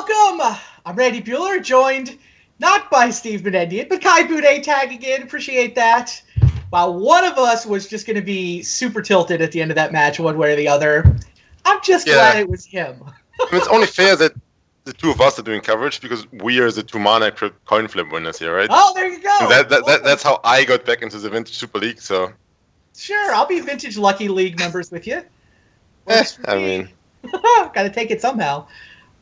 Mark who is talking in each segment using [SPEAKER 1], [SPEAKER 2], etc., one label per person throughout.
[SPEAKER 1] Welcome! I'm Randy Bueller, joined not by Steve Benendian, but Kai Bude tagging in. Appreciate that. While one of us was just going to be super tilted at the end of that match, one way or the other, I'm just glad it was him.
[SPEAKER 2] I mean, it's only fair that the two of us are doing coverage because we are the two Mana Crypt coin flip winners here, right?
[SPEAKER 1] Oh, there you go.
[SPEAKER 2] That's how I got back into the Vintage Super League. So
[SPEAKER 1] sure, I'll be Vintage Lucky League members with you.
[SPEAKER 2] I mean,
[SPEAKER 1] gotta take it somehow.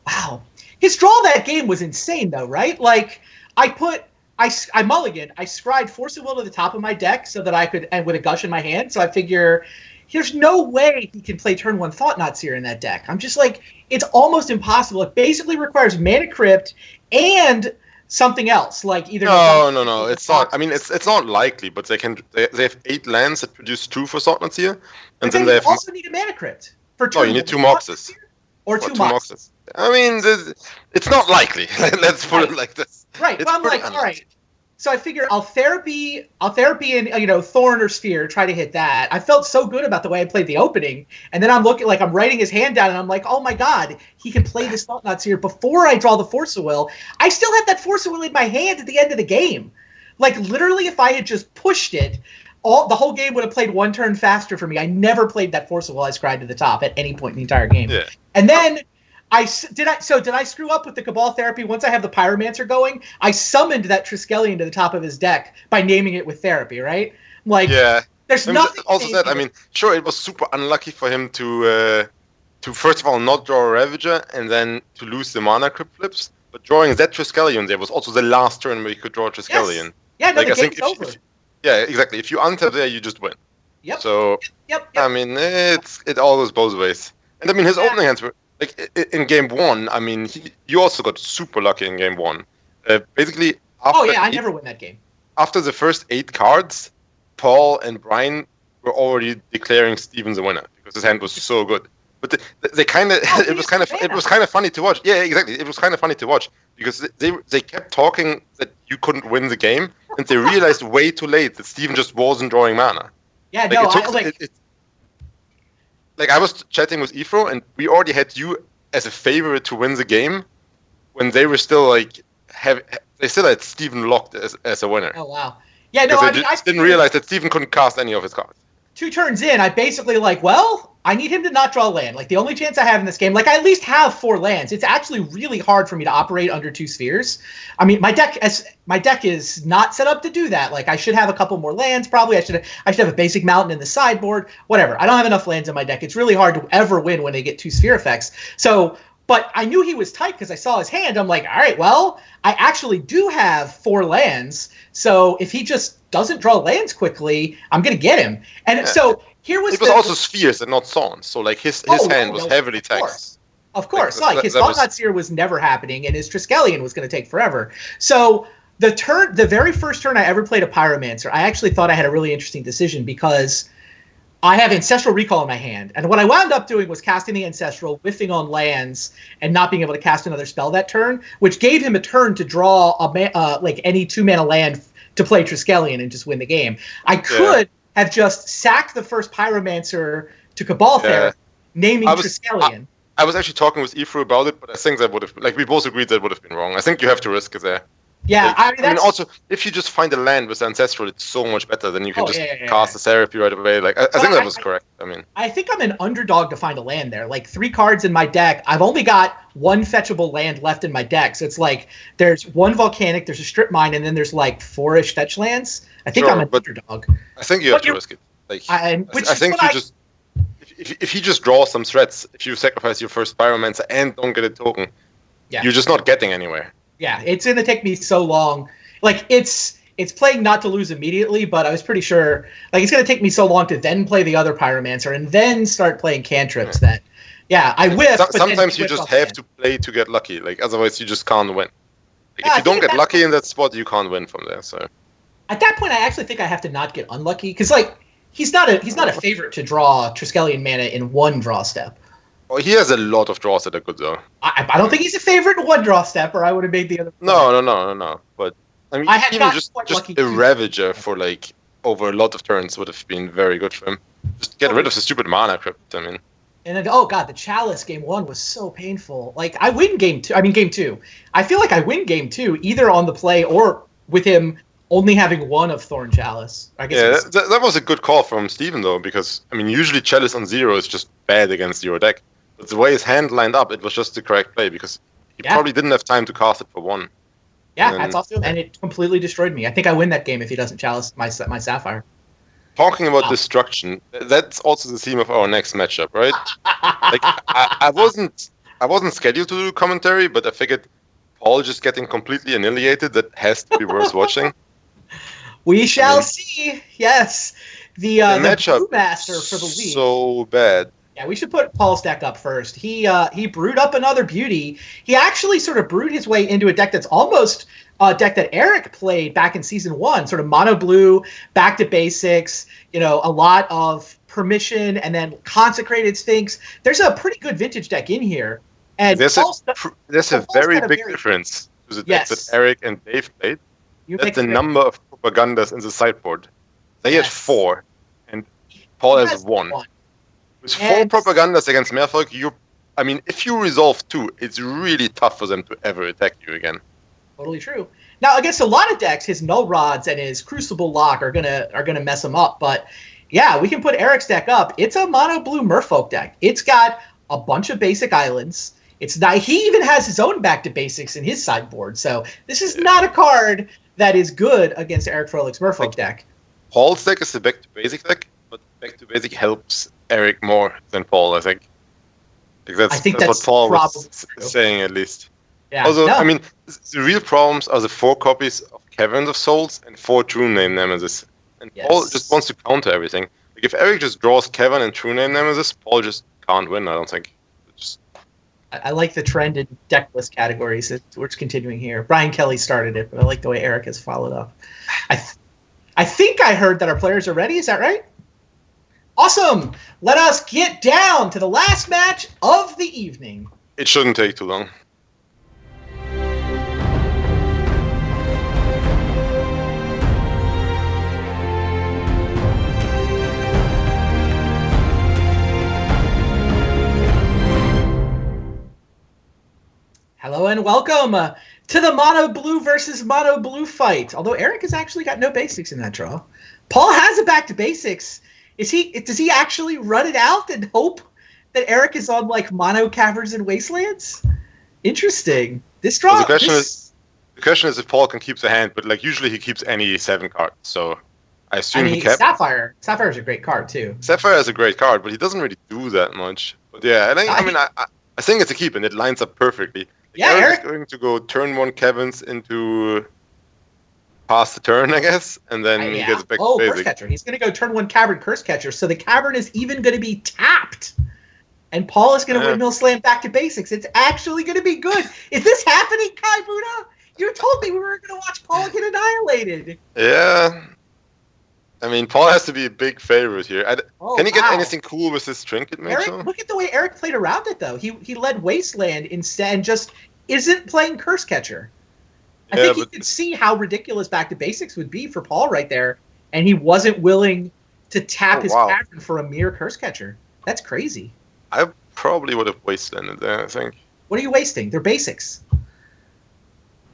[SPEAKER 1] Wow. His draw that game was insane, though, right? Like, I mulliganed. I scried Force of Will to the top of my deck so that I could, and with a Gush in my hand, so I figure there's no way he can play turn 1 Thought-Knot Seer in that deck. I'm just like, it's almost impossible. It basically requires Mana Crypt and something else, like either...
[SPEAKER 2] No. It's not. I mean, it's not likely, but they have 8 lands that produce 2 for Thought-Knot Seer, and then they
[SPEAKER 1] also need a Mana Crypt for turn
[SPEAKER 2] 1. No, you need 2 Moxes.
[SPEAKER 1] Or 2 Moxes.
[SPEAKER 2] I mean, it's not likely. Let's put it like this.
[SPEAKER 1] Right. Well, I'm like, all right. So I figure I'll therapy and, Thorn or Sphere, try to hit that. I felt so good about the way I played the opening. And then I'm looking, like, I'm writing his hand down, and I'm like, oh my god, he can play this Thought-Knot Seer before I draw the Force of Will. I still had that Force of Will in my hand at the end of the game. Like, literally, if I had just pushed it, the whole game would have played 1 turn faster for me. I never played that Force of Will I scribed to the top at any point in the entire game.
[SPEAKER 2] Yeah.
[SPEAKER 1] And then did I screw up with the Cabal Therapy? Once I have the Pyromancer going, I summoned that Triskelion to the top of his deck by naming it with Therapy, right? Like, there's nothing.
[SPEAKER 2] Also that, I mean, sure, it was super unlucky for him to first of all not draw a Ravager and then to lose the Mana Crypt flips. But drawing that Triskelion there was also the last turn where you could draw a Triskelion.
[SPEAKER 1] Yes. Yeah, no,
[SPEAKER 2] like,
[SPEAKER 1] the game's over.
[SPEAKER 2] Yeah, exactly. If you untap there, you just win.
[SPEAKER 1] Yep.
[SPEAKER 2] So,
[SPEAKER 1] yep.
[SPEAKER 2] I mean, it all goes both ways. And I mean, his opening hands were, like, in game 1, I mean, you also got super lucky in game 1. Basically, after
[SPEAKER 1] I never win that game.
[SPEAKER 2] After the first 8 cards, Paul and Brian were already declaring Steven the winner because his hand was so good. But they kind of, it was kind of funny to watch. Yeah, exactly. It was kind of funny to watch because they kept talking that you couldn't win the game, and they realized way too late that Steven just wasn't drawing mana.
[SPEAKER 1] Yeah,
[SPEAKER 2] like, I was chatting with Ifro, and we already had you as a favorite to win the game when they were still they still had Steven locked as a winner.
[SPEAKER 1] Oh wow! Yeah, no, I
[SPEAKER 2] didn't realize that Steven couldn't cast any of his cards.
[SPEAKER 1] 2 turns in, I basically I need him to not draw land. Like, the only chance I have in this game, like, I at least have 4 lands. It's actually really hard for me to operate under 2 spheres. I mean, my deck is not set up to do that. Like, I should have a couple more lands, probably. I should have a basic mountain in the sideboard, whatever. I don't have enough lands in my deck. It's really hard to ever win when they get 2 sphere effects. So, but I knew he was tight because I saw his hand. I'm like, all right, well, I actually do have 4 lands. So if he just doesn't draw lands quickly, I'm going to get him. And so here was...
[SPEAKER 2] It was also spheres and not Thorns. So, like, his hand was heavily taxed.
[SPEAKER 1] Of course. Like his Thought-Knot Seer was never happening, and his Triskelion was going to take forever. So the very first turn I ever played a Pyromancer, I actually thought I had a really interesting decision because I have Ancestral Recall in my hand. And what I wound up doing was casting the Ancestral, whiffing on lands, and not being able to cast another spell that turn, which gave him a turn to draw any 2-mana land to play Triskelion and just win the game. I could have just sacked the first Pyromancer to Cabal Therapy, naming Triskelion.
[SPEAKER 2] I was actually talking with Ifru about it, but I think that would have... Like, we both agreed that would have been wrong. I think you have to risk it there.
[SPEAKER 1] Yeah,
[SPEAKER 2] I mean, also, if you just find a land with Ancestral, it's so much better than you can cast a Therapy right away. Like, I think that was correct. I mean,
[SPEAKER 1] I think I'm an underdog to find a land there. Like, 3 cards in my deck. I've only got 1 fetchable land left in my deck. So it's like, there's 1 Volcanic, there's a Strip Mine, and then there's like 4-ish fetch lands. I think I'm an underdog.
[SPEAKER 2] I think you have to risk it. Like, I think you just... If he just draws some threats, if you sacrifice your first Pyromancer and don't get a token, you're just not getting anywhere.
[SPEAKER 1] Yeah, it's going to take me so long. Like, it's playing not to lose immediately, but I was pretty sure, like, it's going to take me so long to then play the other Pyromancer and then start playing cantrips that, I whiff.
[SPEAKER 2] Sometimes you just have to play to get lucky. Like, otherwise you just can't win. Like, if you don't get lucky in that spot, you can't win from there. So
[SPEAKER 1] at that point, I actually think I have to not get unlucky because, like, he's not a favorite to draw Triskelion mana in 1 draw step.
[SPEAKER 2] Oh, he has a lot of draws that are good, though.
[SPEAKER 1] I don't think he's a favorite in 1 draw step, or I would have made the other.
[SPEAKER 2] No. But I mean, even just a Ravager for, like, over a lot of turns would have been very good for him. Just get rid of the stupid Mana Crypt. I mean,
[SPEAKER 1] And then, oh god, the Chalice game 1 was so painful. Like, I win game 2. I mean, game 2. I feel like I win game 2 either on the play or with him only having one of Thorn Chalice. I guess
[SPEAKER 2] that was a good call from Steven, though, because, I mean, usually Chalice on 0 is just bad against your deck. But the way his hand lined up, it was just the correct play, because he probably didn't have time to cast it for 1.
[SPEAKER 1] Yeah, that's awesome. And it completely destroyed me. I think I win that game if he doesn't Chalice my Sapphire.
[SPEAKER 2] Talking about destruction, that's also the theme of our next matchup, right? Like, I wasn't scheduled to do commentary, but I figured Paul just getting completely annihilated, that has to be worth watching.
[SPEAKER 1] We shall see. Yes, the
[SPEAKER 2] matchup
[SPEAKER 1] master for the league.
[SPEAKER 2] So bad.
[SPEAKER 1] Yeah, we should put Paul's deck up first. He brewed up another beauty. He actually sort of brewed his way into a deck that's almost a deck that Eric played back in season 1, sort of mono blue, back to basics, a lot of permission and then consecrated Sphinx. There's a pretty good vintage deck in here. And
[SPEAKER 2] there's a very big difference to the deck that Eric and Dave played. That's the number of propagandas in the sideboard. They had 4, and Paul has 1. With 4 propagandas against MERFOLK, if you resolve 2, it's really tough for them to ever attack you again.
[SPEAKER 1] Totally true. Now, against a lot of decks, his Null Rods and his Crucible Lock are gonna mess him up. But yeah, we can put Eric's deck up. It's a mono blue MERFOLK deck. It's got a bunch of basic islands. It's not. He even has his own back to basics in his sideboard. So this is not a card that is good against Eric Froehlich's MERFOLK deck.
[SPEAKER 2] Paul's deck is the back to basic deck, but back to basic helps Eric more than Paul, I think. That's what Paul was saying, at least.
[SPEAKER 1] Yeah,
[SPEAKER 2] also, the real problems are the 4 copies of Caverns of Souls and 4 True Name Nemesis. And Paul just wants to counter everything. Like, if Eric just draws Cavern and True Name Nemesis, Paul just can't win, I don't think.
[SPEAKER 1] I like the trend in deck list categories. We're just continuing here. Brian Kelly started it, but I like the way Eric has followed up. I think I heard that our players are ready. Is that right? Awesome. Let us get down to the last match of the evening.
[SPEAKER 2] It shouldn't take too long.
[SPEAKER 1] Hello and welcome to the mono blue versus mono blue fight. Although Eric has actually got no basics in that draw. Paul has a back to basics. Does he actually run it out and hope that Eric is on like mono caverns and wastelands? Interesting. This draw.
[SPEAKER 2] Well, the question is if Paul can keep the hand, but like usually he keeps any 7 cards. So I assume he kept
[SPEAKER 1] Sapphire. Sapphire is a great card too.
[SPEAKER 2] Sapphire is a great card, but he doesn't really do that much. But yeah, I think it's a keep, and it lines up perfectly.
[SPEAKER 1] Yeah,
[SPEAKER 2] Eric is going to go turn 1 Caverns into pass the turn, I guess, and then he gets back to basic.
[SPEAKER 1] Curse Catcher. He's going to go turn 1 Cavern Curse Catcher, so the Cavern is even going to be tapped. And Paul is going to windmill slam back to basics. It's actually going to be good. Is this happening, Kai Buddha? You told me we were going to watch Paul get annihilated.
[SPEAKER 2] Yeah. I mean, Paul has to be a big favorite here. Can he get anything cool with this trinket, maybe?
[SPEAKER 1] Look at the way Eric played around it, though. He led Wasteland instead and just isn't playing Curse Catcher. I think you could see how ridiculous back to basics would be for Paul right there, and he wasn't willing to tap his Cavern for a mere Curse Catcher. That's crazy.
[SPEAKER 2] I probably would have Wastelanded there, I think.
[SPEAKER 1] What are you wasting? They're basics.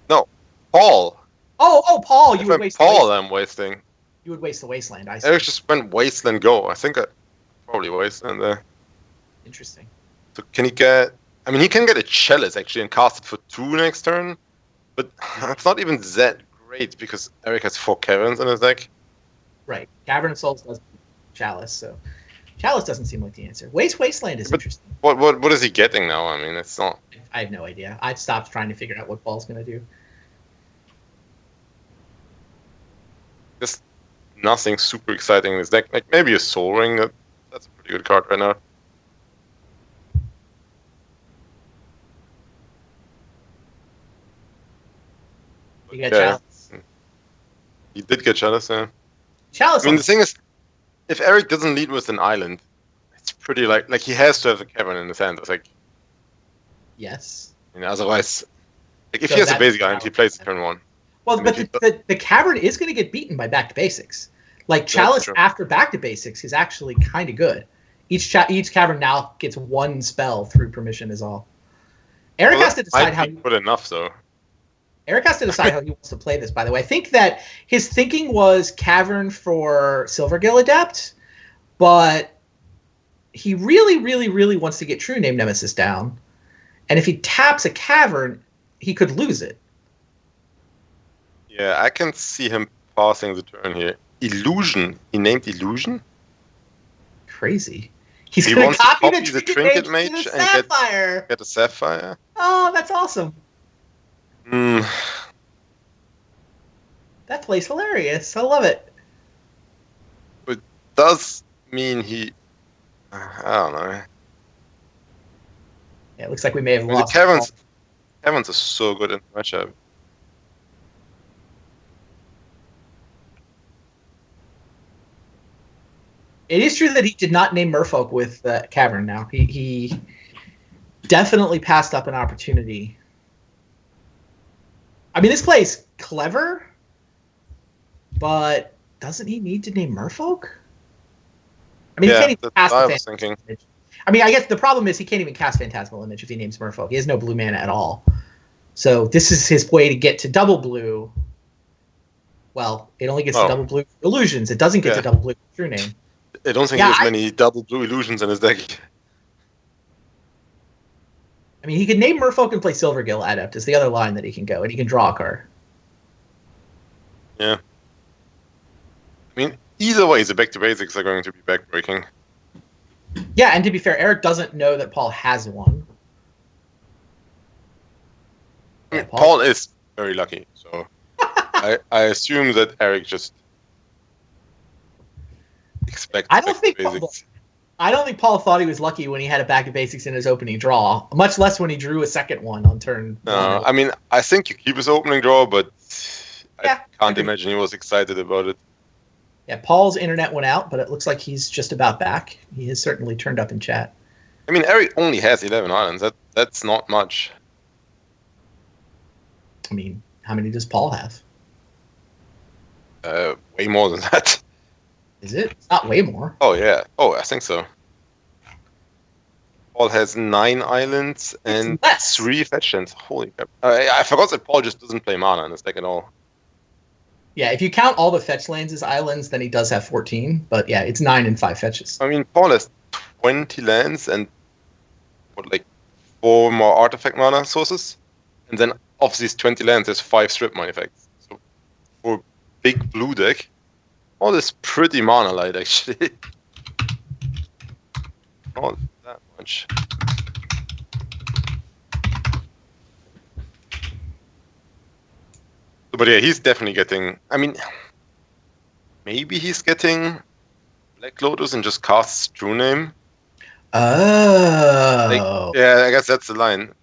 [SPEAKER 2] No, Paul.
[SPEAKER 1] Oh, Paul. You would waste
[SPEAKER 2] Paul, I'm wasting.
[SPEAKER 1] You would waste the Wasteland, I see.
[SPEAKER 2] Eric just went Wasteland go. I think I probably Wasteland there.
[SPEAKER 1] Interesting.
[SPEAKER 2] So can he get... I mean, he can get a Chalice, actually, and cast it for 2 next turn. But it's not even that great, because Eric has 4 Caverns in his deck.
[SPEAKER 1] Right. Cavern of Souls does Chalice, so... Chalice doesn't seem like the answer. Wasteland is interesting.
[SPEAKER 2] What is he getting now? I mean, it's not...
[SPEAKER 1] I have no idea. I stopped trying to figure out what Paul's going to do.
[SPEAKER 2] Just nothing super exciting in his deck. Like maybe a Soul Ring. That's a pretty good card right now.
[SPEAKER 1] You got Chalice.
[SPEAKER 2] He did get Chalice, yeah.
[SPEAKER 1] Chalice.
[SPEAKER 2] I mean, the thing is, if Eric doesn't lead with an island, it's pretty like he has to have a Cavern in his hand. It's like,
[SPEAKER 1] yes.
[SPEAKER 2] You know, otherwise, like if he has a basic island, he plays turn 1.
[SPEAKER 1] Well, but the Cavern is going to get beaten by back to basics. Like Chalice after back to basics is actually kind of good. Each cavern now gets one spell through permission is all. Eric has to decide how.
[SPEAKER 2] Good enough though.
[SPEAKER 1] Eric has to decide how he wants to play this. By the way, I think that his thinking was cavern for Silvergill Adept, but he really, really, really wants to get True Name Nemesis down. And if he taps a cavern, he could lose it.
[SPEAKER 2] Yeah, I can see him passing the turn here. Illusion. He named Illusion?
[SPEAKER 1] Crazy. He's going to copy the Trinket Mage
[SPEAKER 2] and get a Sapphire.
[SPEAKER 1] Oh, that's awesome. That plays hilarious. I love it.
[SPEAKER 2] It does mean he... I don't know.
[SPEAKER 1] Yeah, it looks like we may have lost.
[SPEAKER 2] The caverns are so good in the matchup.
[SPEAKER 1] It is true that he did not name Merfolk with Cavern now. He definitely passed up an opportunity. I mean, this play is clever, but doesn't he need to name Merfolk? I mean, he can't even cast the Phantasmal Image. I mean, I guess the problem is he can't even cast Phantasmal Image if he names Merfolk. He has no blue mana at all. So this is his way to get to double blue. Well, it only gets to double blue illusions. It doesn't get to double blue True Name.
[SPEAKER 2] I don't think he has many double blue illusions in his deck.
[SPEAKER 1] I mean, he could name Merfolk and play Silvergill Adept is the other line that he can go, and he can draw a card.
[SPEAKER 2] Yeah. I mean, either way, the back to basics are going to be backbreaking.
[SPEAKER 1] Yeah, and to be fair, Eric doesn't know that Paul has one.
[SPEAKER 2] I mean, Paul is very lucky, so I assume that Eric just expects
[SPEAKER 1] I don't think Paul thought he was lucky when he had a back to basics in his opening draw, much less when he drew a second one on turn.
[SPEAKER 2] No, I mean, I think you keep his opening draw, but I can't imagine he was excited about it.
[SPEAKER 1] Yeah, Paul's internet went out, but it looks like he's just about back. He has certainly turned up in chat.
[SPEAKER 2] I mean, Eric only has 11 islands. That's not much.
[SPEAKER 1] I mean, how many does Paul have?
[SPEAKER 2] Way more than that.
[SPEAKER 1] Is it? It's not way more.
[SPEAKER 2] Oh, yeah. Oh, I think so. Paul has 9 islands and 3 fetch lands. Holy crap. I forgot that Paul just doesn't play mana in this deck at all.
[SPEAKER 1] Yeah, if you count all the fetch lands as islands, then he does have 14. But yeah, it's 9 and 5 fetches.
[SPEAKER 2] I mean, Paul has 20 lands and 4 more artifact mana sources. And then of these 20 lands, there's 5 strip mine effects. So for a big blue deck, all is pretty mana light actually. Not that much. But yeah, he's definitely getting... I mean, maybe he's getting Black Lotus and just casts True Name.
[SPEAKER 1] Oh.
[SPEAKER 2] Yeah, I guess that's the line.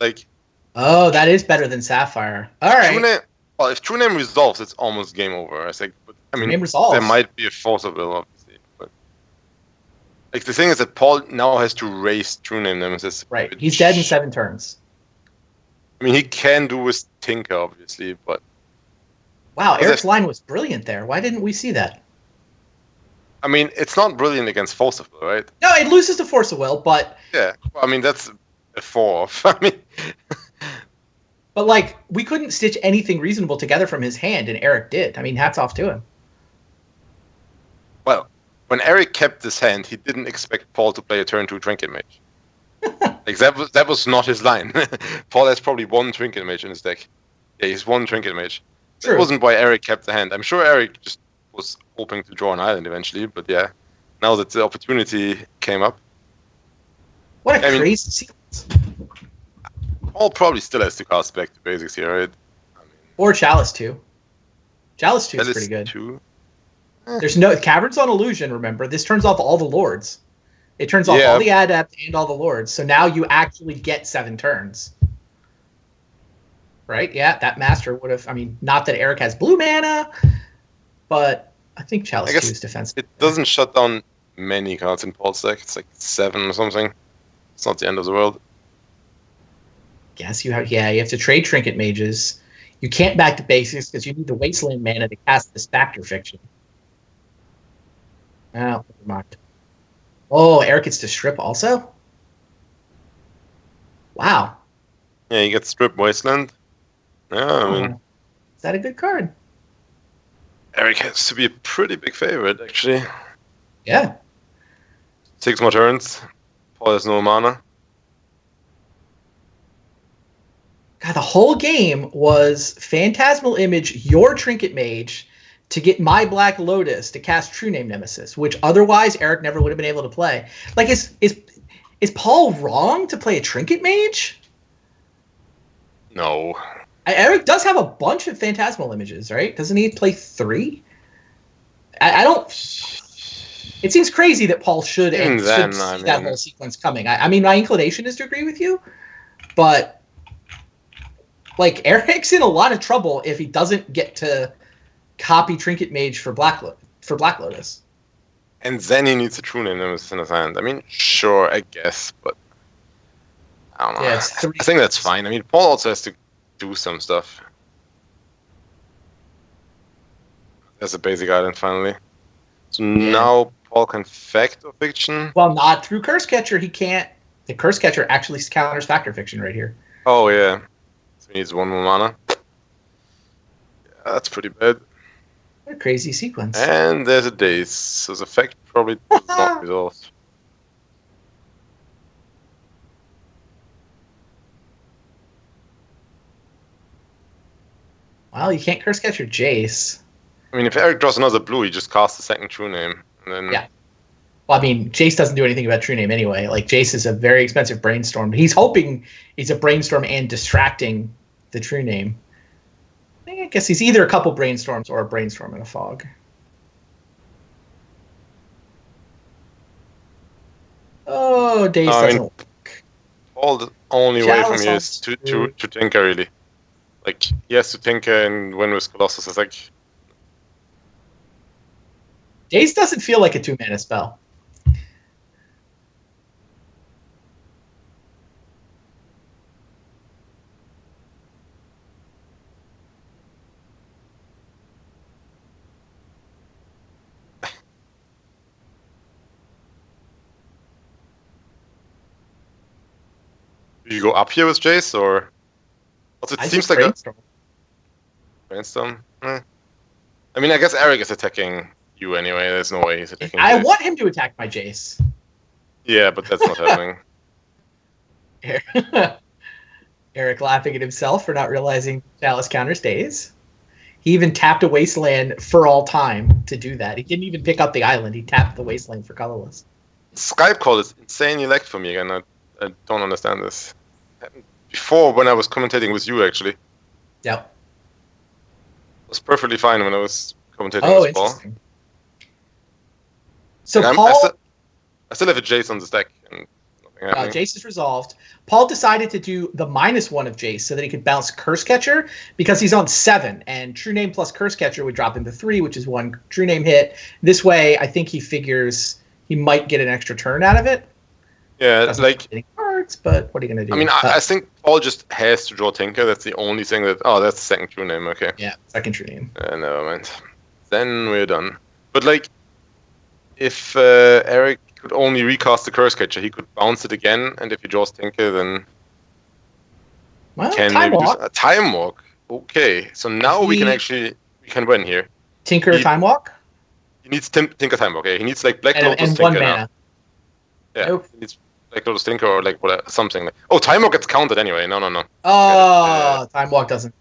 [SPEAKER 1] Oh, that is better than Sapphire. All right.
[SPEAKER 2] If True Name resolves, it's almost game over, I think. But, I mean, there might be a force of will, obviously. But the thing is that Paul now has to raise True Name Nemesis.
[SPEAKER 1] Right. He's dead in 7 turns.
[SPEAKER 2] I mean, he can do with Tinker, obviously, but...
[SPEAKER 1] Wow, Eric's line was brilliant there. Why didn't we see that?
[SPEAKER 2] I mean, it's not brilliant against Force of Will, right?
[SPEAKER 1] No, it loses to Force of Will, but...
[SPEAKER 2] Yeah, I mean, that's a 4-off. I mean...
[SPEAKER 1] But, we couldn't stitch anything reasonable together from his hand, and Eric did. I mean, hats off to him.
[SPEAKER 2] Well, when Eric kept this hand, he didn't expect Paul to play a turn 2 Trinket Mage. That was not his line. Paul has probably 1 Trinket Mage in his deck. Yeah, he's 1 Trinket Mage. True. That wasn't why Eric kept the hand. I'm sure Eric just was hoping to draw an island eventually, but yeah, now that the opportunity came up.
[SPEAKER 1] What a crazy sequence.
[SPEAKER 2] Paul probably still has to cast back to basics here, right? I mean,
[SPEAKER 1] or Chalice 2. Chalice 2 is pretty good.
[SPEAKER 2] 2?
[SPEAKER 1] There's no... Caverns on Illusion, remember. This turns off all the Lords. It turns off all the Adept and all the Lords. So now you actually get 7 turns. Right? Yeah, that Master would have... I mean, not that Eric has blue mana, but I think Chalice 2 is defensive.
[SPEAKER 2] It doesn't shut down many cards in Paul's deck. It's 7 or something. It's not the end of the world.
[SPEAKER 1] Yes, you have to trade Trinket Mages. You can't back to basics because you need the Wasteland mana to cast this Factor Fiction. Oh, never mind. Oh, Eric gets to strip also? Wow.
[SPEAKER 2] Yeah, he gets strip Wasteland. Yeah, I mean,
[SPEAKER 1] is that a good card?
[SPEAKER 2] Eric has to be a pretty big favorite, actually.
[SPEAKER 1] Yeah.
[SPEAKER 2] 6 more turns. Paul has no mana.
[SPEAKER 1] God, the whole game was Phantasmal Image, your Trinket Mage, to get my Black Lotus to cast True Name Nemesis, which otherwise Eric never would have been able to play. Like, is Paul wrong to play a Trinket Mage?
[SPEAKER 2] No.
[SPEAKER 1] Eric does have a bunch of Phantasmal Images, right? Doesn't he play 3? I don't... It seems crazy that Paul should see that whole sequence coming. I mean, my inclination is to agree with you, but like Eric's in a lot of trouble if he doesn't get to copy Trinket Mage for Black Lotus.
[SPEAKER 2] And then he needs a True Name Nemesis in his hand. I mean, sure, I guess, but I don't know.
[SPEAKER 1] Yeah,
[SPEAKER 2] I think that's fine. I mean, Paul also has to do some stuff. There's a basic island finally. So now Paul can Fact or Fiction.
[SPEAKER 1] Well, not through Curse Catcher. He can't. The Curse Catcher actually counters Fact or Fiction right here.
[SPEAKER 2] Oh, yeah. So he needs 1 more mana. Yeah, that's pretty bad.
[SPEAKER 1] What a crazy sequence.
[SPEAKER 2] And there's a Daze. So the Fact probably does not resolve.
[SPEAKER 1] Well, you can't Curse Catcher Jace.
[SPEAKER 2] I mean, if Eric draws another blue, he just casts the second True Name. And then...
[SPEAKER 1] Yeah. Well, I mean, Jace doesn't do anything about True Name anyway. Like, Jace is a very expensive Brainstorm. He's hoping he's a Brainstorm and distracting the True Name. I guess he's either a couple Brainstorms or a Brainstorm and a Fog. Oh, Daze doesn't work.
[SPEAKER 2] All the only way from here is to tinker, really. Like, he has to tinker and win with Colossus. It's like...
[SPEAKER 1] Daze doesn't feel like a 2-mana spell.
[SPEAKER 2] Do you go up here with Jace, or... Also, it seems like
[SPEAKER 1] Brainstorm.
[SPEAKER 2] Brainstorm? I mean, I guess Eric is attacking you anyway. There's no way he's attacking
[SPEAKER 1] I
[SPEAKER 2] Jace.
[SPEAKER 1] want him to attack my Jace.
[SPEAKER 2] Yeah, but that's not happening.
[SPEAKER 1] Eric laughing at himself for not realizing Chalice counters Daze. He even tapped a Wasteland for all time to do that. He didn't even pick up the island. He tapped the Wasteland for colorless.
[SPEAKER 2] Skype call is insanely lagged for me again. I don't understand this. Before, when I was commentating with you, actually.
[SPEAKER 1] Yep.
[SPEAKER 2] It was perfectly fine when I was commentating with Paul.
[SPEAKER 1] Interesting. So
[SPEAKER 2] and
[SPEAKER 1] Paul...
[SPEAKER 2] I still have a Jace on the stack. And nothing happening.
[SPEAKER 1] Jace is resolved. Paul decided to do the -1 of Jace so that he could bounce Curse Catcher because he's on 7, and True Name plus Curse Catcher would drop him to 3, which is 1 True Name hit. This way, I think he figures he might get an extra turn out of it.
[SPEAKER 2] Yeah, it's like...
[SPEAKER 1] cards, but what are you going to do?
[SPEAKER 2] I mean, I think Paul just has to draw Tinker. That's the only thing that... Oh, that's the second True Name, okay.
[SPEAKER 1] Yeah, second True Name.
[SPEAKER 2] Never mind. Then we're done. But, like, if Eric could only recast the Curse Catcher, he could bounce it again, and if he draws Tinker, then...
[SPEAKER 1] Well,
[SPEAKER 2] can
[SPEAKER 1] Time
[SPEAKER 2] maybe
[SPEAKER 1] Walk.
[SPEAKER 2] do a Time Walk. Okay, so now we can win here.
[SPEAKER 1] Tinker Time Walk?
[SPEAKER 2] He needs Tinker Time Walk, okay? He needs, like, Black Lotus
[SPEAKER 1] and
[SPEAKER 2] Tinker
[SPEAKER 1] 1
[SPEAKER 2] now.
[SPEAKER 1] mana.
[SPEAKER 2] Yeah,
[SPEAKER 1] Nope.
[SPEAKER 2] he needs Black Lotus Tinker or, like, whatever, something. Like... Oh, Time Walk gets counted anyway. No.
[SPEAKER 1] Oh, Time Walk doesn't.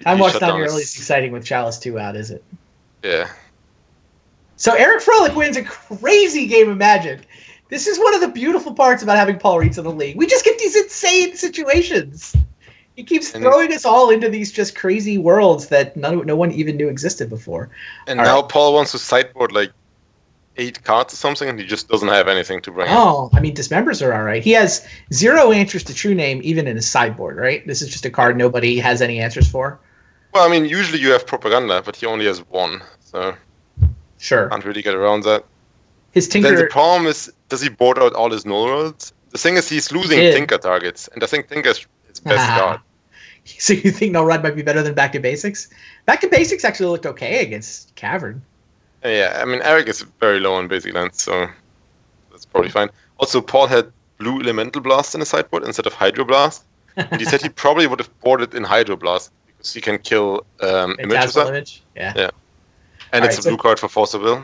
[SPEAKER 1] Time
[SPEAKER 2] He
[SPEAKER 1] Walk's
[SPEAKER 2] shut
[SPEAKER 1] not
[SPEAKER 2] down
[SPEAKER 1] nearly
[SPEAKER 2] his-
[SPEAKER 1] as exciting with Chalice 2 out, is it?
[SPEAKER 2] Yeah.
[SPEAKER 1] So Eric Froehlich wins a crazy game of Magic. This is one of the beautiful parts about having Paul Rietzl in the league. We just get these insane situations. He keeps throwing us all into these just crazy worlds that no one even knew existed before.
[SPEAKER 2] And
[SPEAKER 1] All
[SPEAKER 2] now
[SPEAKER 1] right.
[SPEAKER 2] Paul wants to sideboard like 8 cards or something, and he just doesn't have anything to bring in.
[SPEAKER 1] Oh, I mean, Dismembers are all right. He has 0 answers to True Name even in his sideboard, right? This is just a card nobody has any answers for.
[SPEAKER 2] Well, I mean, usually you have Propaganda, but he only has 1, so
[SPEAKER 1] Sure.
[SPEAKER 2] can't really get around that.
[SPEAKER 1] His
[SPEAKER 2] Then the
[SPEAKER 1] Tinker...
[SPEAKER 2] problem is, does he board out all his null worlds? The thing is, he's losing
[SPEAKER 1] Yeah.
[SPEAKER 2] Tinker targets, and I think Tinker's his best card.
[SPEAKER 1] So you think No Ride might be better than Back to Basics? Back to Basics actually looked okay against Cavern.
[SPEAKER 2] Yeah, I mean, Eric is very low on basic lands, so that's probably fine. Also, Paul had blue Elemental Blast in his sideboard instead of Hydro Blast. And he said he probably would have boarded in Hydro Blast because he can kill
[SPEAKER 1] Image. Yeah.
[SPEAKER 2] And it's a blue card for Force of Will.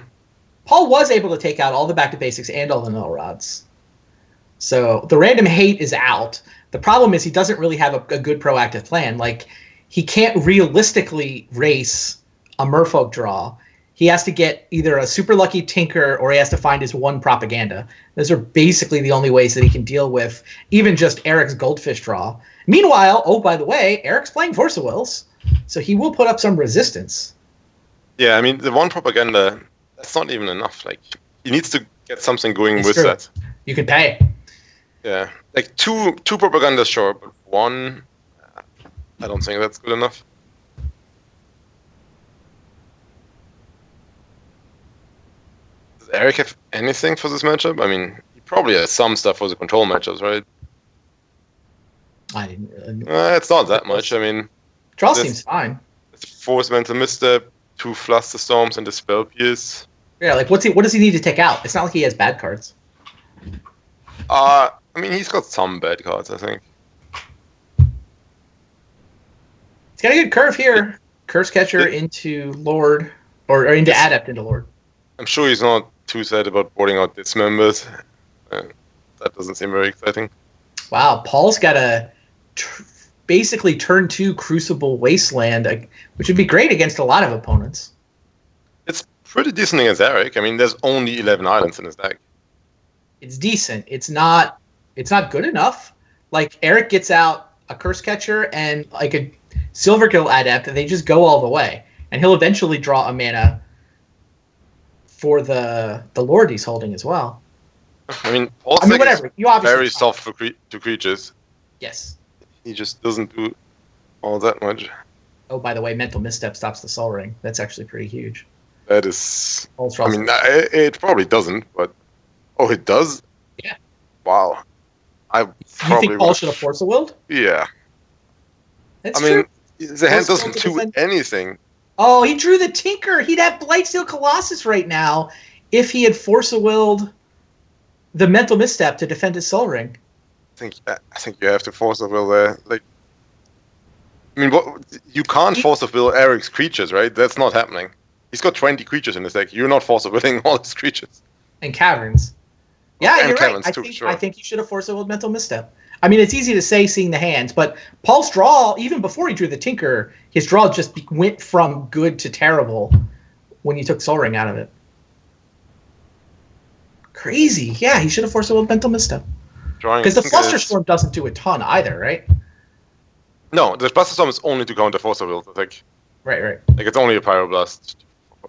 [SPEAKER 1] Paul was able to take out all the Back to Basics and all the Null Rods. So the random hate is out. The problem is he doesn't really have a good proactive plan. Like, he can't realistically race a Merfolk draw. He has to get either a super lucky Tinker or he has to find his one Propaganda. Those are basically the only ways that he can deal with even just Eric's Goldfish draw. Meanwhile, oh, by the way, Eric's playing Force of Wills, so he will put up some resistance.
[SPEAKER 2] Yeah, I mean, the one Propaganda, that's not even enough. Like, he needs to get something going with that.
[SPEAKER 1] You can pay.
[SPEAKER 2] Yeah, like two Propagandas, sure, but one, I don't think that's good enough. Does Eric have anything for this matchup? I mean, he probably has some stuff for the control matchups, right?
[SPEAKER 1] I didn't really...
[SPEAKER 2] it's not that much. I mean...
[SPEAKER 1] Draw seems fine.
[SPEAKER 2] It's a Force Mental Misstep, 2 Flusterstorms, and the Spell Pierce.
[SPEAKER 1] Yeah, like, what does he need to take out? It's not like he has bad cards.
[SPEAKER 2] I mean, he's got some bad cards, I think.
[SPEAKER 1] He's got a good curve here. Curse Catcher into Lord, or into Adept into Lord.
[SPEAKER 2] I'm sure he's not too sad about boarding out Dismembers. That doesn't seem very exciting.
[SPEAKER 1] Wow, Paul's got a basically turn 2 Crucible Wasteland, which would be great against a lot of opponents.
[SPEAKER 2] It's pretty decent against Eric. I mean, there's only 11 islands in his deck.
[SPEAKER 1] It's decent. It's not good enough. Like, Eric gets out a Curse Catcher and like a Silverkill Adept, and they just go all the way. And he'll eventually draw a mana for the Lord he's holding as well.
[SPEAKER 2] I mean, whatever.
[SPEAKER 1] You obviously
[SPEAKER 2] very soft to creatures.
[SPEAKER 1] Yes.
[SPEAKER 2] He just doesn't do all that much.
[SPEAKER 1] Oh, by the way, Mental Misstep stops the Soul Ring. That's actually pretty huge.
[SPEAKER 2] That is... I mean, it probably doesn't, but... Oh, it does?
[SPEAKER 1] Yeah.
[SPEAKER 2] Wow.
[SPEAKER 1] You think Paul should have Force of Willed?
[SPEAKER 2] Yeah.
[SPEAKER 1] That's
[SPEAKER 2] true. The hand
[SPEAKER 1] Force
[SPEAKER 2] doesn't do anything.
[SPEAKER 1] Oh, he drew the Tinker. He'd have Blightsteel Colossus right now if he had Force of Willed the Mental Misstep to defend his Soul Ring.
[SPEAKER 2] I think you have to Force of Will there. Like, I mean, you can't Force of Will Eric's creatures, right? That's not happening. He's got 20 creatures in his deck. You're not Force of Willing all his creatures.
[SPEAKER 1] And Caverns. Yeah,
[SPEAKER 2] and
[SPEAKER 1] you're
[SPEAKER 2] Caverns
[SPEAKER 1] right.
[SPEAKER 2] Too, sure.
[SPEAKER 1] I think you should have Force of Willed Mental Misstep. I mean, it's easy to say seeing the hands, but Paul's draw, even before he drew the Tinker, his draw just went from good to terrible when you took Soul Ring out of it. Crazy. Yeah, he should have Force of Willed Mental Misstep. Because the Flusterstorm doesn't do a ton either, right?
[SPEAKER 2] No, the Flusterstorm is only to counter Force of Will, I think.
[SPEAKER 1] Right.
[SPEAKER 2] Like, it's only a Pyroblast.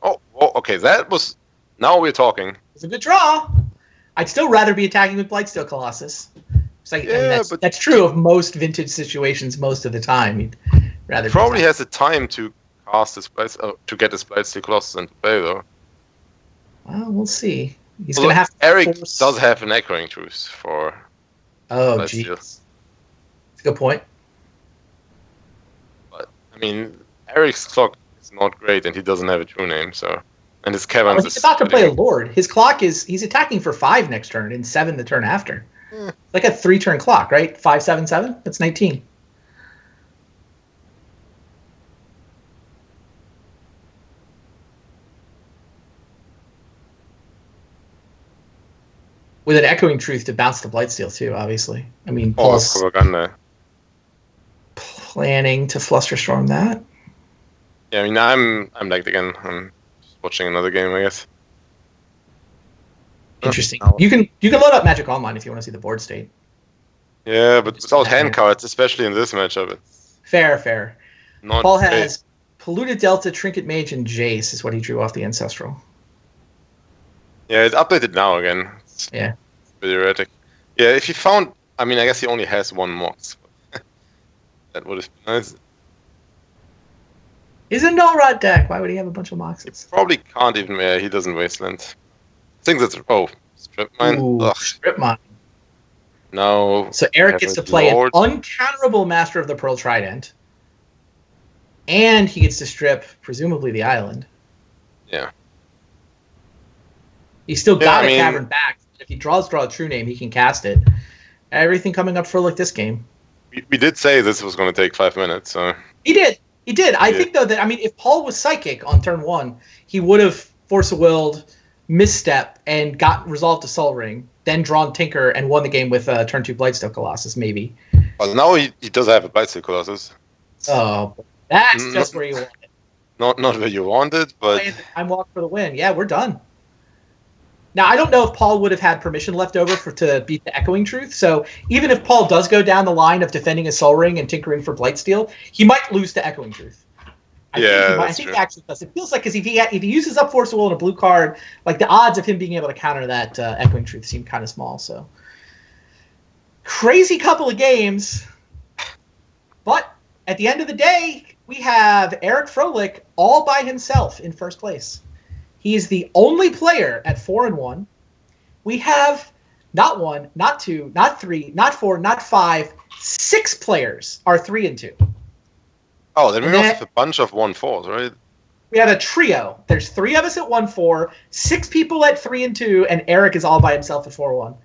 [SPEAKER 2] Oh, okay, that was... Now we're talking.
[SPEAKER 1] It's a good draw. I'd still rather be attacking with Blightsteel Colossus. That's true of most vintage situations most of the time. You'd rather
[SPEAKER 2] probably has the time to cast his to get his Blightsteel Colossus into play, though.
[SPEAKER 1] Well, we'll see. He's going to have to
[SPEAKER 2] Eric does have an Echoing Truth for...
[SPEAKER 1] Oh, jeez. That's a good point.
[SPEAKER 2] But, I mean, Eric's clock is not great, and he doesn't have a true name, so... And his Caverns
[SPEAKER 1] he's about to play a Lord. His clock he's attacking for 5 next turn and 7 the turn after. Like a 3-turn clock, right? 5, 7, 7? That's 19. With an Echoing Truth to bounce the Blightsteel too, obviously. I mean, Paul's planning to Flusterstorm that.
[SPEAKER 2] Yeah, I mean, I'm like, again, I'm just watching another game, I guess.
[SPEAKER 1] Interesting. You can load up Magic Online if you want to see the board state.
[SPEAKER 2] Yeah, but without hand cards, especially in this matchup, it's
[SPEAKER 1] fair.
[SPEAKER 2] Not
[SPEAKER 1] Paul has Polluted Delta, Trinket Mage, and Jace is what he drew off the Ancestral.
[SPEAKER 2] Yeah, it's updated now again. It's pretty erratic. Yeah, if he found... I mean, I guess he only has 1 Mox. That would have been nice.
[SPEAKER 1] He's a Null Rod deck. Why would he have a bunch of Moxes?
[SPEAKER 2] He probably can't even... Yeah, he doesn't Wasteland. I think that's... Oh, Strip Mine.
[SPEAKER 1] Ooh, Strip Mine.
[SPEAKER 2] No.
[SPEAKER 1] So Eric gets to play an uncounterable Master of the Pearl Trident. And he gets to strip, presumably, the island.
[SPEAKER 2] Yeah.
[SPEAKER 1] He's still got a Cavern back. If he draws Draw a True Name, he can cast it. Everything coming up for like this game.
[SPEAKER 2] We did say this was going to take 5 minutes, so...
[SPEAKER 1] He did. I think, though, that, I mean, if Paul was Psychic on turn 1, he would have Force of Willed, misstep, and got resolved to Soul Ring, then drawn Tinker, and won the game with turn 2 Blightsteel Colossus, maybe.
[SPEAKER 2] Well, now he does have a Blightsteel Colossus.
[SPEAKER 1] Oh, that's just where you want it.
[SPEAKER 2] Not where you want it, but...
[SPEAKER 1] I'm walk for the win. Yeah, we're done. Now, I don't know if Paul would have had permission left over to beat the Echoing Truth, so even if Paul does go down the line of defending his Soul Ring and tinkering for Blightsteel, he might lose to Echoing Truth. I think he actually does. It feels like, because if he uses up Force of Will and a blue card, like the odds of him being able to counter that Echoing Truth seem kind of small. So crazy couple of games, but at the end of the day, we have Eric Froehlich all by himself in first place. He is the only player at 4-1. We have not 1, not 2, not 3, not 4, not 5, 6 players are 3-2.
[SPEAKER 2] Oh, then we also have a bunch of 1-4s, right?
[SPEAKER 1] We have a trio. There's 3 of us at 1-4, 6 people at 3-2, and Eric is all by himself at 4-1.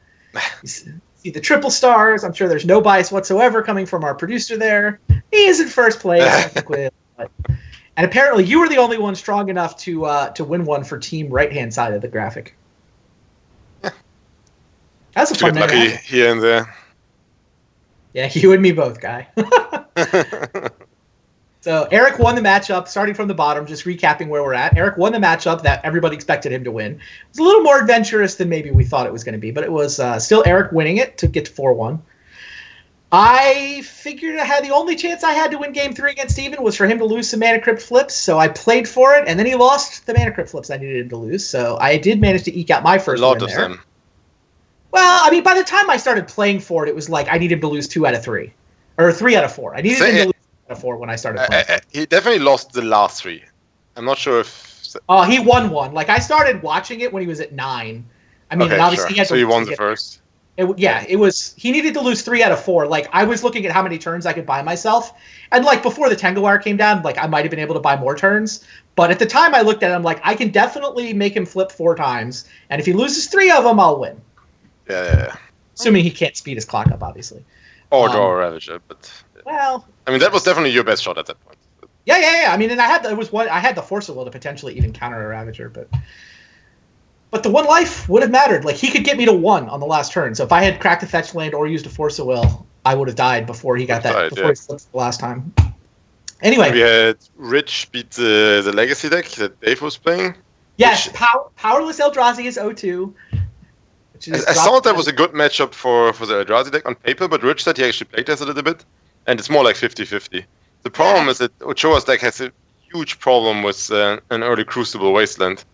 [SPEAKER 1] You see the triple stars. I'm sure there's no bias whatsoever coming from our producer there. He is in first place. And apparently you were the only one strong enough to win one for team right-hand side of the graphic. That's a fun
[SPEAKER 2] lucky here and there.
[SPEAKER 1] Yeah, you and me both, Guy. So Eric won the matchup, starting from the bottom, just recapping where we're at. Eric won the matchup that everybody expected him to win. It was a little more adventurous than maybe we thought it was going to be, but it was still Eric winning it to get to 4-1. I figured I had the only chance I had to win Game 3 against Steven was for him to lose some Mana Crypt flips, so I played for it, and then he lost the Mana Crypt flips I needed him to lose, so I did manage to eke out my first win there. A lot of them. Well, I mean, by the time I started playing for it, it was like I needed to lose 2 out of 3. Or 3 out of 4. I needed him to lose 2 out of 4 when I started playing.
[SPEAKER 2] He definitely lost the last 3. I'm not sure if...
[SPEAKER 1] he won 1. Like, I started watching it when he was at 9. I mean,
[SPEAKER 2] okay,
[SPEAKER 1] and obviously
[SPEAKER 2] sure.
[SPEAKER 1] he had to...
[SPEAKER 2] So he won the first.
[SPEAKER 1] It was. He needed to lose 3 out of 4. Like, I was looking at how many turns I could buy myself, and like before the Tengu Wire came down, like I might have been able to buy more turns. But at the time, I looked at it, I'm like, I can definitely make him flip 4 times, and if he loses 3 of them, I'll win.
[SPEAKER 2] Yeah.
[SPEAKER 1] Assuming he can't speed his clock up, obviously.
[SPEAKER 2] Or draw a Ravager, but
[SPEAKER 1] well,
[SPEAKER 2] I mean that was definitely your best shot at that point.
[SPEAKER 1] Yeah. I mean, and I had the Force of Will to potentially even counter a Ravager, But the 1 life would have mattered. Like, he could get me to 1 on the last turn. So if I had cracked a fetch land or used a Force of Will, I would have died before he got that. Before he slipped the last time. Anyway,
[SPEAKER 2] we had Rich beat the Legacy deck that Dave was playing.
[SPEAKER 1] Yes, Powerless Eldrazi is 0-2.
[SPEAKER 2] I thought that was a good matchup for the Eldrazi deck on paper, but Rich said he actually playtested it a bit, and it's more like 50-50. The problem is that Ochoa's deck has a huge problem with an early Crucible Wasteland.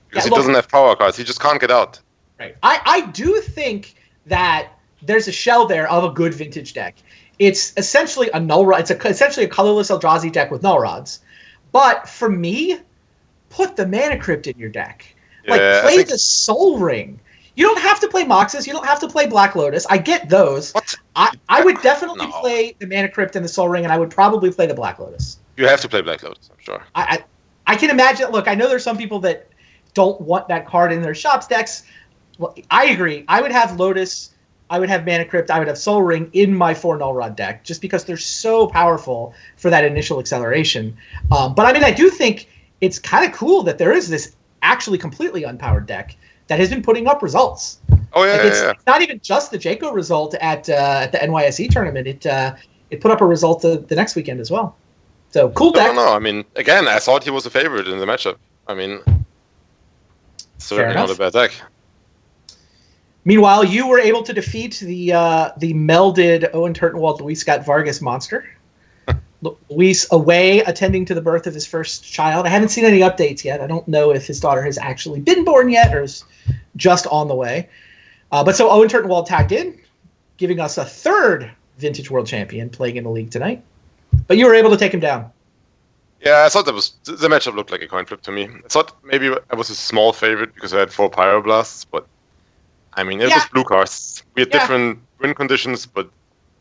[SPEAKER 2] Because he doesn't have power cards. He just can't get out.
[SPEAKER 1] Right. I do think that there's a shell there of a good vintage deck. It's essentially a null rod. It's essentially a colorless Eldrazi deck with null rods. But for me, put the Mana Crypt in your deck. Like, play the Soul Ring. You don't have to play Moxus. You don't have to play Black Lotus. I get those.
[SPEAKER 2] What?
[SPEAKER 1] I would definitely play the Mana Crypt and the Soul Ring, and I would probably play the Black Lotus.
[SPEAKER 2] You have to play Black Lotus, I'm sure.
[SPEAKER 1] I can imagine. Look, I know there's some people that don't want that card in their shops decks. Well, I agree. I would have Lotus, I would have Mana Crypt, I would have Soul Ring in my 4 Null Rod deck, just because they're so powerful for that initial acceleration. But I mean, I do think it's kind of cool that there is this actually completely unpowered deck that has been putting up results.
[SPEAKER 2] Oh yeah,
[SPEAKER 1] It's not even just the Jaco result at the NYSE tournament. It put up a result the next weekend as well. So cool deck.
[SPEAKER 2] No. I mean, again, I thought he was a favorite in the matchup. I mean, certainly not a bad deck.
[SPEAKER 1] Meanwhile, you were able to defeat the melded Owen Turtenwald Luis Scott Vargas monster. Luis away attending to the birth of his first child. I haven't seen any updates yet. I don't know if his daughter has actually been born yet or is just on the way. But so Owen Turtenwald tagged in, giving us a 3rd Vintage World Champion playing in the league tonight. But you were able to take him down.
[SPEAKER 2] Yeah, I thought the matchup looked like a coin flip to me. I thought maybe I was a small favorite because I had 4 Pyroblasts, but I mean, it was blue cards. We had different win conditions, but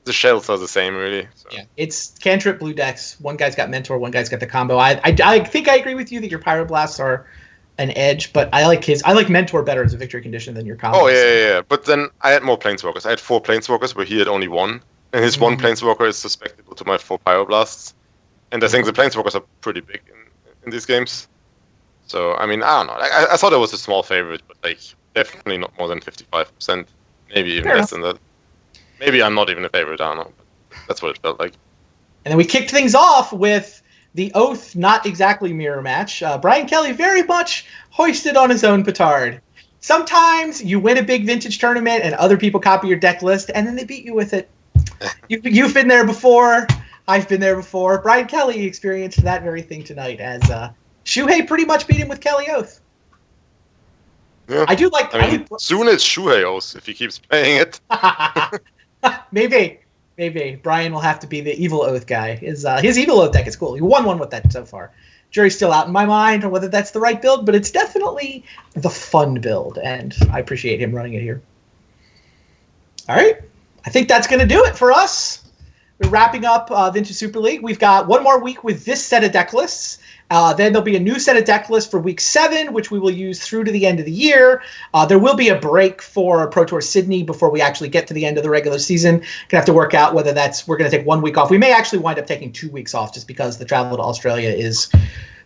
[SPEAKER 2] the shells are the same, really. So.
[SPEAKER 1] Yeah, it's cantrip blue decks. One guy's got Mentor, one guy's got the combo. I think I agree with you that your Pyroblasts are an edge, but I like Mentor better as a victory condition than your combo.
[SPEAKER 2] Oh, yeah. But then I had more Planeswalkers. I had 4 Planeswalkers where he had only 1. And his 1 Planeswalker is susceptible to my 4 Pyroblasts. And I think the Planeswalkers are pretty big in these games. So, I mean, I don't know. I thought it was a small favorite, but like definitely not more than 55%. Maybe even less than that. Maybe I'm not even a favorite, I don't know. But that's what it felt like.
[SPEAKER 1] And then we kicked things off with the Oath, not exactly mirror match. Brian Kelly very much hoisted on his own petard. Sometimes you win a big vintage tournament and other people copy your deck list and then they beat you with it. You've been there before. I've been there before. Brian Kelly experienced that very thing tonight as Shuhei pretty much beat him with Kelly Oath.
[SPEAKER 2] Yeah.
[SPEAKER 1] I do like...
[SPEAKER 2] I mean, soon it's Shuhei Oath if he keeps playing it.
[SPEAKER 1] Maybe. Brian will have to be the Evil Oath guy. His Evil Oath deck is cool. He won one with that so far. Jury's still out in my mind on whether that's the right build, but it's definitely the fun build, and I appreciate him running it here. All right. I think that's going to do it for us. We're wrapping up Vintage Super League. We've got one more week with this set of deck lists. Then there'll be a new set of deck lists for Week 7, which we will use through to the end of the year. There will be a break for Pro Tour Sydney before we actually get to the end of the regular season. Gonna have to work out whether we're going to take 1 week off. We may actually wind up taking 2 weeks off just because the travel to Australia is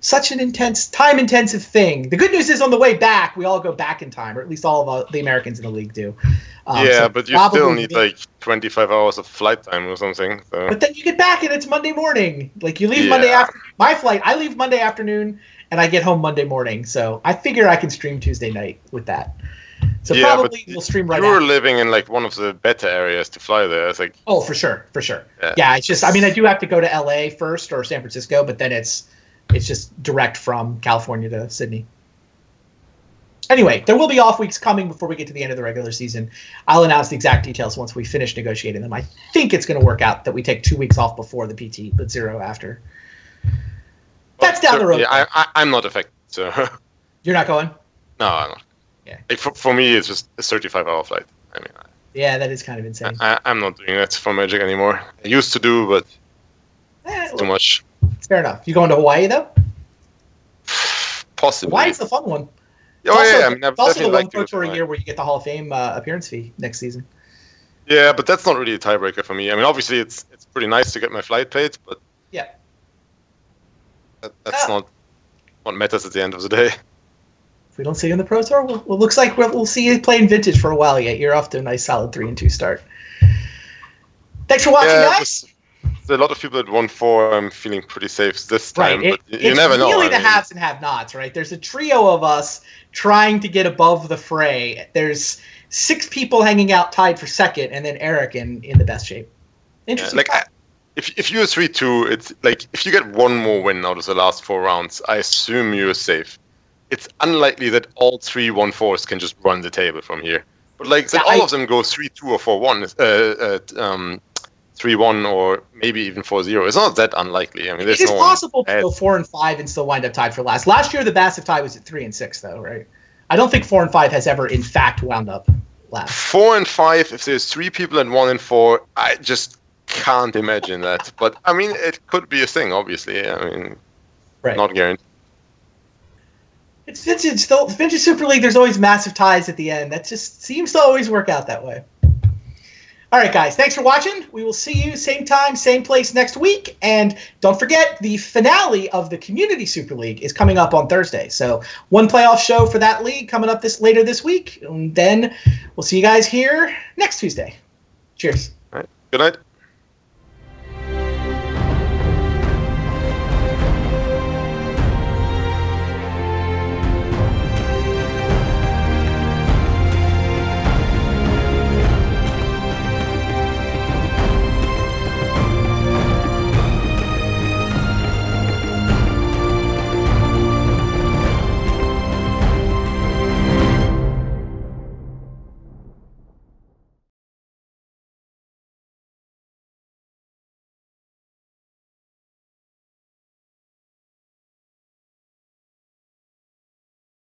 [SPEAKER 1] such an time-intensive thing. The good news is on the way back, we all go back in time, or at least all of the Americans in the league do.
[SPEAKER 2] But you still need like 25 hours of flight time or something. So.
[SPEAKER 1] But then you get back and it's Monday morning. Like you leave Monday afternoon. My flight, I leave Monday afternoon and I get home Monday morning. So I figure I can stream Tuesday night with that. So probably we'll stream right now.
[SPEAKER 2] You're living in like one of the better areas to fly there. It's like
[SPEAKER 1] for sure. Yeah, it's just I do have to go to LA first or San Francisco, but then it's just direct from California to Sydney. Anyway, there will be off weeks coming before we get to the end of the regular season. I'll announce the exact details once we finish negotiating them. I think it's going to work out that we take 2 weeks off before the PT, but 0 after. That's down the road.
[SPEAKER 2] Yeah, I'm not affected. So
[SPEAKER 1] you're not going?
[SPEAKER 2] No, I'm not.
[SPEAKER 1] Yeah.
[SPEAKER 2] Like for me, it's just a 35-hour flight. I mean,
[SPEAKER 1] yeah, that is kind of insane.
[SPEAKER 2] I'm not doing that for Magic anymore. I used to do, but it's too much.
[SPEAKER 1] Fair enough. You going to Hawaii though?
[SPEAKER 2] Possibly.
[SPEAKER 1] Hawaii's the fun one.
[SPEAKER 2] It's
[SPEAKER 1] also the one Pro Tour a year where you get the Hall of Fame appearance fee next season.
[SPEAKER 2] Yeah, but that's not really a tiebreaker for me. I mean, obviously it's pretty nice to get my flight paid, but
[SPEAKER 1] yeah,
[SPEAKER 2] that's not what matters at the end of the day.
[SPEAKER 1] If we don't see you in the Pro Tour, well looks like we'll see you playing Vintage for a while yet. You're off to a nice solid 3-2 start. Thanks for watching, guys.
[SPEAKER 2] There's a lot of people that won 4. I'm feeling pretty safe this time,
[SPEAKER 1] right.
[SPEAKER 2] But you never know.
[SPEAKER 1] It's really the haves and have-nots, right? There's a trio of us trying to get above the fray. There's 6 people hanging out tied for second, and then Eric in the best shape. Interesting.
[SPEAKER 2] Yeah, if you're 3-2, it's like if you get one more win out of the last 4 rounds, I assume you're safe. It's unlikely that all 3 1-4s can just run the table from here. But like that all of them go 3-2 or 4-1. 3-1 or maybe even 4-0. It's not that unlikely. I mean,
[SPEAKER 1] it is possible to go 4-5 and still wind up tied for last. Last year, the massive tie was at 3-6, though, right? I don't think 4-5 has ever, in fact, wound up last.
[SPEAKER 2] 4-5. If there's 3 people at 1-4, I just can't imagine that. But I mean, it could be a thing. Obviously, I mean, not guaranteed.
[SPEAKER 1] It's vintage. Still, Vintage Super League. There's always massive ties at the end. That just seems to always work out that way. All right, guys, thanks for watching. We will see you same time, same place next week. And don't forget, the finale of the Community Super League is coming up on Thursday. So one playoff show for that league coming up later this week. And then we'll see you guys here next Tuesday. Cheers.
[SPEAKER 2] All right. Good night.